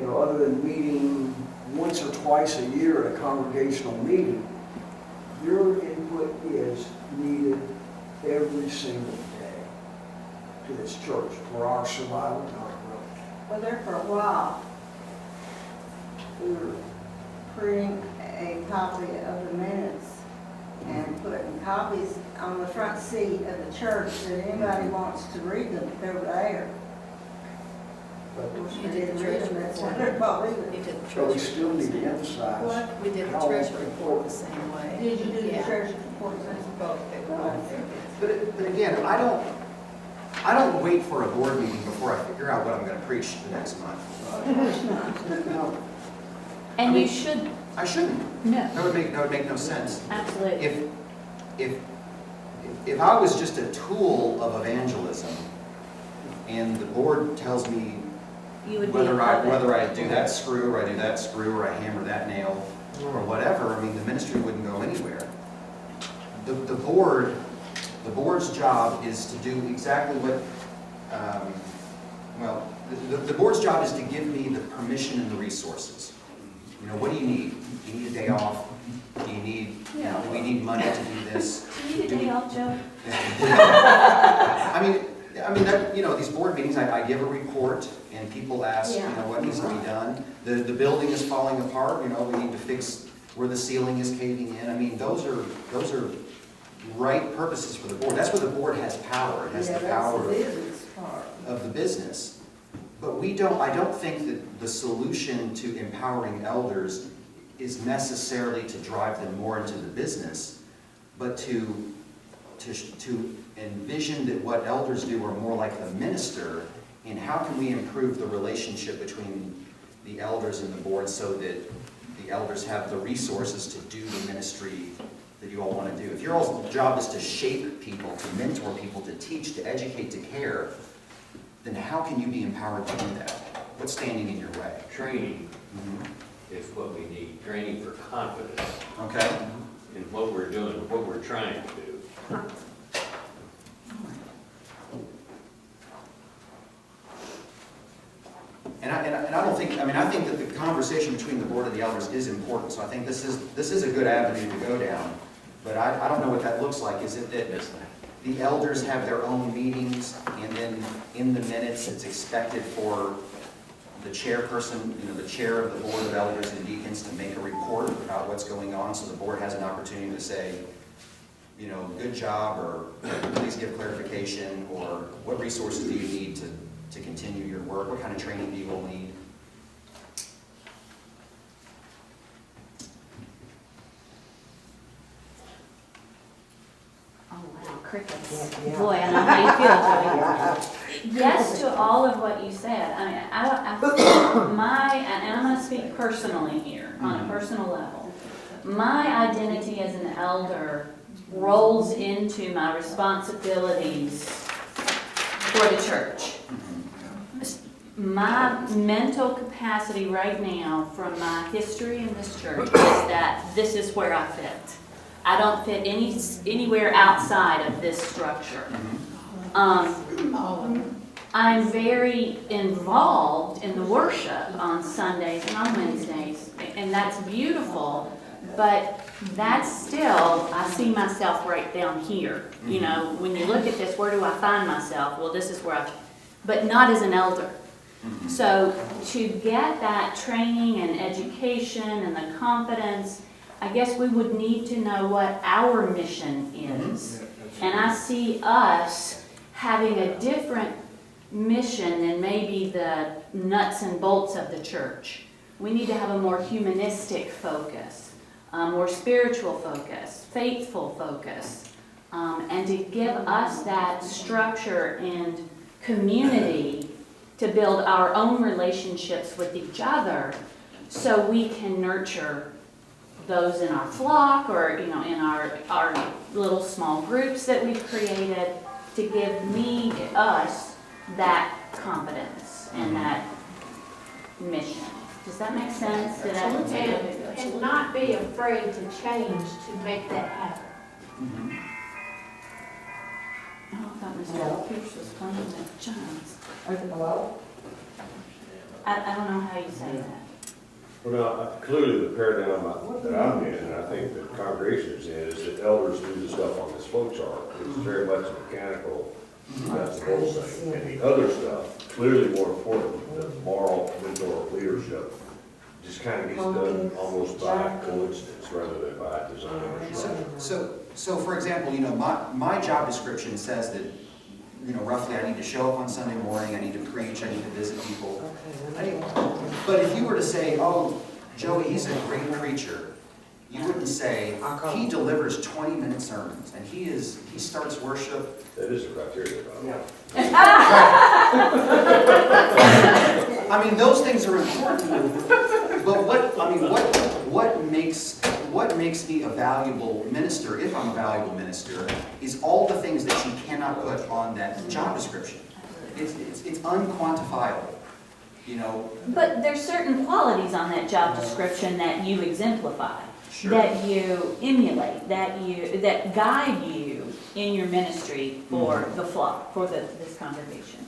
other than meeting once or twice a year at a congregational meeting, your input is needed every single day to this church for our survival and our growth. Well, there for a while, we were printing a copy of the minutes and putting copies on the front seat of the church that anybody wants to read them, they're there. But We didn't read them, that's why they're called readers. We did the we treasury still report need the to same- emphasize. We did the how treasury report the same way. Did you do the Yeah. church report? Both, they were both there. But again, I don't wait for a board meeting before I figure out what I'm going to preach the next month. Now, and I you mean- should, I shouldn't. no, That would make no sense. absolutely. If I was just a tool of evangelism, and the board tells me You would be a whether puppet. I do that screw, or I do that screw, or I hammer that nail, or whatever, I mean, the ministry wouldn't go anywhere. The board's job is to do exactly what, the board's job is to give me the permission and the resources. What do you need? Do you need a day off? Do you need, do we need money to do this? Do you need a day off, Joe? I mean, these board meetings, I give a report, and people ask, what needs to be done. The building is falling apart, we need to fix where the ceiling is caving in. I mean, those are right purposes for the board. That's where the board has power. It has the power Yeah, that's the business part. of the business. But I don't think that the solution to empowering elders is necessarily to drive them more into the business, but to envision that what elders do are more like the minister in how can we improve the relationship between the elders and the board so that the elders have the resources to do the ministry that you all want to do. If your all's job is to shape people, to mentor people, to teach, to educate, to care, then how can you be empowered to do that? What's standing in your way? Training is what we need, training for confidence Okay? in what we're doing, what we're trying to do. And I don't think, I mean, I think that the conversation between the board and the elders is important, so I think this is a good avenue to go down. But I don't know what that looks like. Is it that the elders have their own meetings, and then in the minutes, it's expected for the chairperson, the chair of the board of elders and deacons to make a report about what's going on, so the board has an opportunity to say, good job, or please give clarification, or what resources do you need to continue your work? What kind of training do you all need? Oh, wow, crickets. Yeah. Boy, I know how you feel, Joey. Yes to all of what you said. I mean, I and I'm going to speak personally here, on a personal level. My identity as an elder rolls into my responsibilities for the church. My mental capacity right now from my history in this church is that this is where I fit. I don't fit anywhere outside of this structure. I'm very involved in the worship on Sundays and on Wednesdays, and that's beautiful, but that's still, I see myself right down here. When you look at this, where do I find myself? Well, this is where but not as an elder. So to get that training and education and the confidence, I guess we would need to know what our mission is. And I see us having a different mission than maybe the nuts and bolts of the church. We need to have a more humanistic focus, a more spiritual focus, faithful focus, and to give us that structure and community to build our own relationships with each other so we can nurture those in our flock or in our little small groups that we've created, to give us that confidence and that mission. Does that make sense? And not be afraid to change to make that happen. Oh, I thought Mr. Pierce was playing with chimes. Hello? I don't know how you say that. Well, now, clearly the paradigm that I'm in, and I think the congregation is in, is that elders do the stuff on this flow chart. It's very much mechanical, that's the whole thing. And the other stuff, clearly more important, the moral, mental leadership, just kind of gets done almost by coincidence rather than by design or structure. So for example, my job description says that, roughly I need to show up on Sunday morning, I need to preach, I need to visit people. But if you were to say, oh, Joey, he's a great preacher, you wouldn't say, he delivers 20-minute sermons, and he starts worship. That is a criteria, though. I mean, those things are important, but what makes me a valuable minister, if I'm a valuable minister, is all the things that you cannot put on that job description. It's unquantifiable, But there's certain qualities on that job description that you exemplify, Sure. that you emulate, that guide you in your ministry for the flock, for this congregation.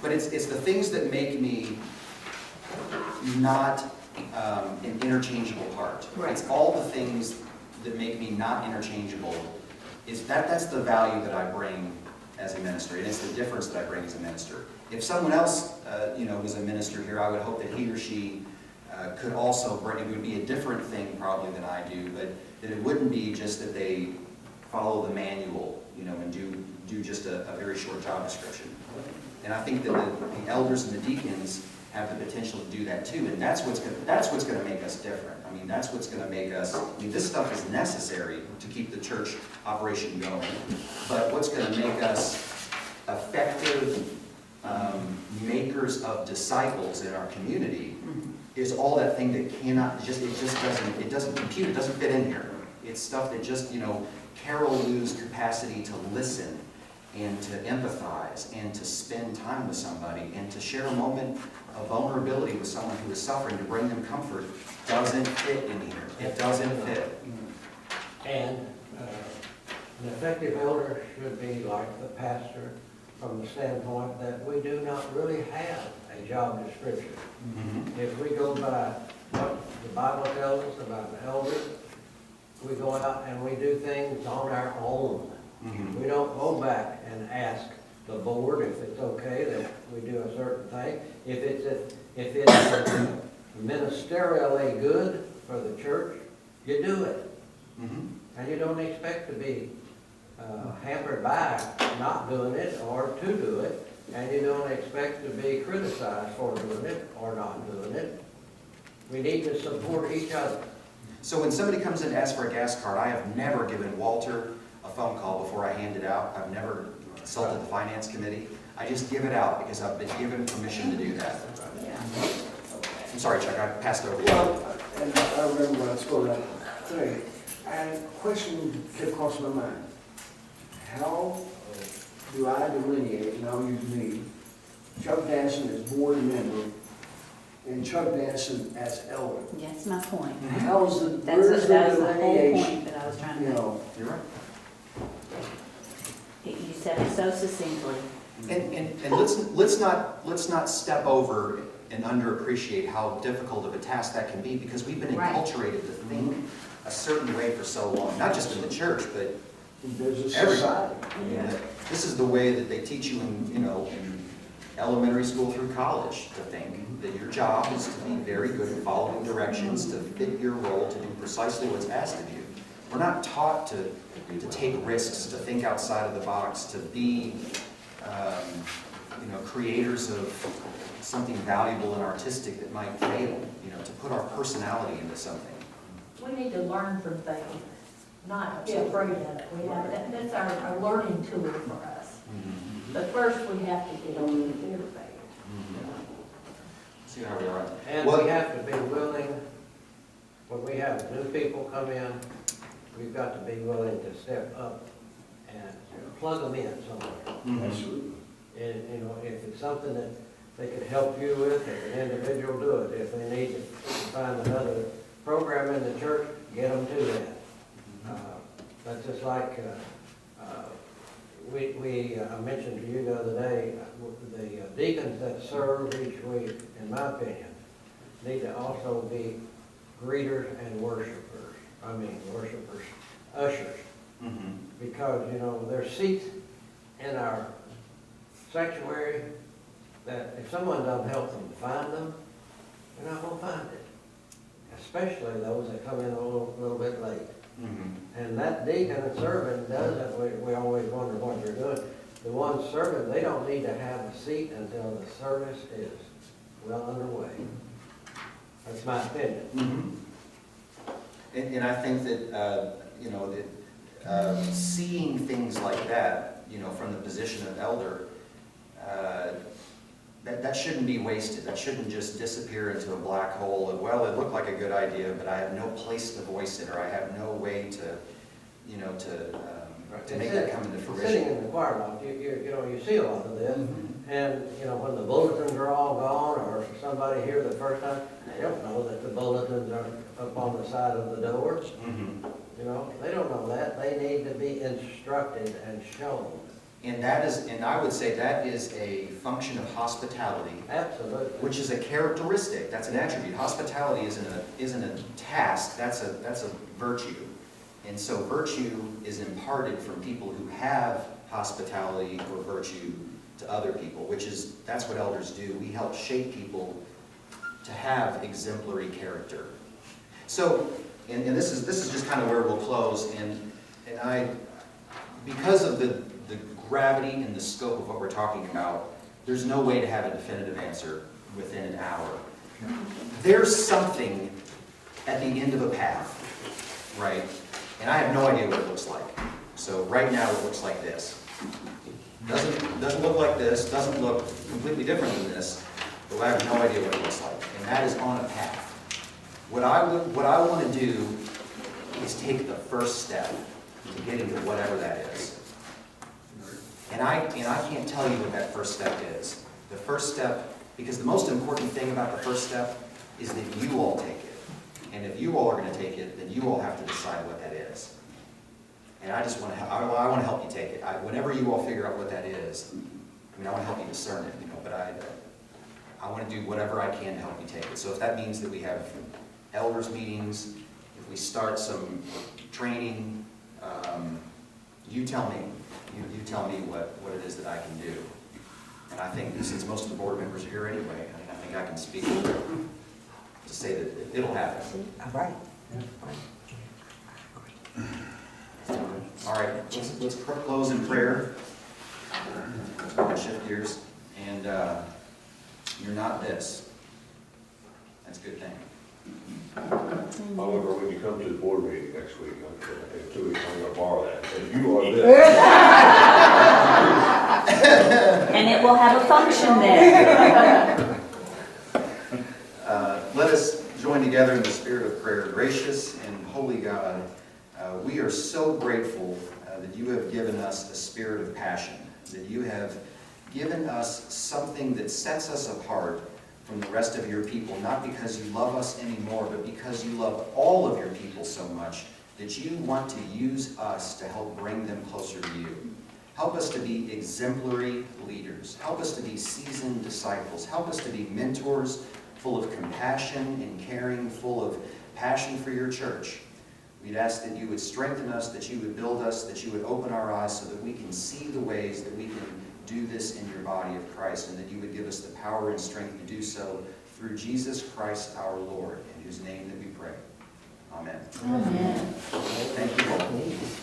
But it's the things that make me not an interchangeable part. Right. It's all the things that make me not interchangeable. That's the value that I bring as a minister, and it's the difference that I bring as a minister. If someone else, was a minister here, I would hope that he or she could also bring. It would be a different thing probably than I do, but that it wouldn't be just that they follow the manual, and do just a very short job description. And I think that the elders and the deacons have the potential to do that too, and that's what's going to make us different. I mean, that's what's going to make us. This stuff is necessary to keep the church operation going, but what's going to make us effective makers of disciples in our community is all that thing that cannot, it doesn't compute, it doesn't fit in here. It's stuff that just, Carol Lou's capacity to listen and to empathize and to spend time with somebody and to share a moment of vulnerability with someone who is suffering to bring them comfort doesn't fit in here. It doesn't fit. And an effective elder should be like the pastor from the standpoint that we do not really have a job description. If we go by what the Bible tells us about the elders, we go out and we do things on our own. We don't go back and ask the board if it's okay that we do a certain thing. If it's ministerially good for the church, you do it. And you don't expect to be hampered by not doing it or to do it. And you don't expect to be criticized for doing it or not doing it. We need to support each other. So when somebody comes in to ask for a gas card, I have never given Walter a phone call before I hand it out. I've never consulted the finance committee. I just give it out because I've been given permission to do that. I'm sorry, Chuck, I passed over. Well, and I remember when I spoke that thing, and a question kept crossing my mind. How do I delineate, and I'll use me, Chuck Danson as board member and Chuck Danson as elder? That's my point. How's the, That's where's the the whole delineation? point that I was trying to You make. know, You're right. You said it so succinctly. And let's not step over and underappreciate how difficult of a task that can be, because we've been Right. enculturated to think a certain way for so long, not just in the church, but there's a everywhere. society. This is the way that they teach you in elementary school through college, to think that your job is to be very good at following directions, to fit your role, to do precisely what's asked of you. We're not taught to take risks, to think outside of the box, to be creators of something valuable and artistic that might fail, to put our personality into something. We need to learn from things, not be afraid of it. That's our learning tool for us. But first, we have to get over the fear of failure. See how we are. And Well- we have to be willing, when we have new people come in, we've got to be willing to step up and plug them in somewhere. Absolutely. And, if it's something that they could help you with, as an individual, do it. If they need to find another program in the church, get them to that. That's just like, I mentioned to you the other day, the deacons that serve each week, in my opinion, need to also be greeters and ushers. Because, there's seats in our sanctuary that if someone doesn't help them find them, they're not gonna find it. Especially those that come in a little bit late. And that deacon and servant does it, we always wonder what they're doing. The ones serving, they don't need to have a seat until the service is well underway. That's my opinion. And I think that, seeing things like that, from the position of elder, that shouldn't be wasted. That shouldn't just disappear into a black hole of, well, it looked like a good idea, but I have no place to voice it, or I have no way to make that come into Sitting fruition. in the choir loft, you see a lot of this, and, when the bulletins are all gone, or somebody here the first time, they don't know that the bulletins are up on the side of the door. They don't know that. They need to be instructed and shown. And I would say that is a function of hospitality. Absolutely. Which is a characteristic, that's an attribute. Hospitality isn't a task, that's a virtue. And so virtue is imparted from people who have hospitality or virtue to other people, that's what elders do. We help shape people to have exemplary character. So, and this is just kind of where we'll close, and because of the gravity and the scope of what we're talking about, there's no way to have a definitive answer within an hour. There's something at the end of a path, right? And I have no idea what it looks like. So right now it looks like this. Doesn't look like this, doesn't look completely different than this, but I have no idea what it looks like. And that is on a path. What I want to do is take the first step to getting to whatever that is. And I can't tell you what that first step is. The first step, because the most important thing about the first step is that you all take it. And if you all are going to take it, then you all have to decide what that is. And I just want to, I want to help you take it. Whenever you all figure out what that is, I mean, I want to help you discern it, but I want to do whatever I can to help you take it. So if that means that we have elders meetings, if we start some training, you tell me. You tell me what it is that I can do. And I think, since most of the board members are here anyway, I think I can speak to say that it'll happen. All right. All right, let's close in prayer. Shift gears. And you're not this. That's a good thing. However, when you come to the board meeting next week, in 2 weeks, I'm gonna borrow that, and you are this. And it will have a function there. Let us join together in the spirit of prayer. Gracious and holy God, we are so grateful that you have given us a spirit of passion, that you have given us something that sets us apart from the rest of your people, not because you love us anymore, but because you love all of your people so much that you want to use us to help bring them closer to you. Help us to be exemplary leaders. Help us to be seasoned disciples. Help us to be mentors full of compassion and caring, full of passion for your church. We'd ask that you would strengthen us, that you would build us, that you would open our eyes so that we can see the ways that we can do this in your body of Christ, and that you would give us the power and strength to do so through Jesus Christ our Lord, in whose name that we pray. Amen. Amen. Thank you all.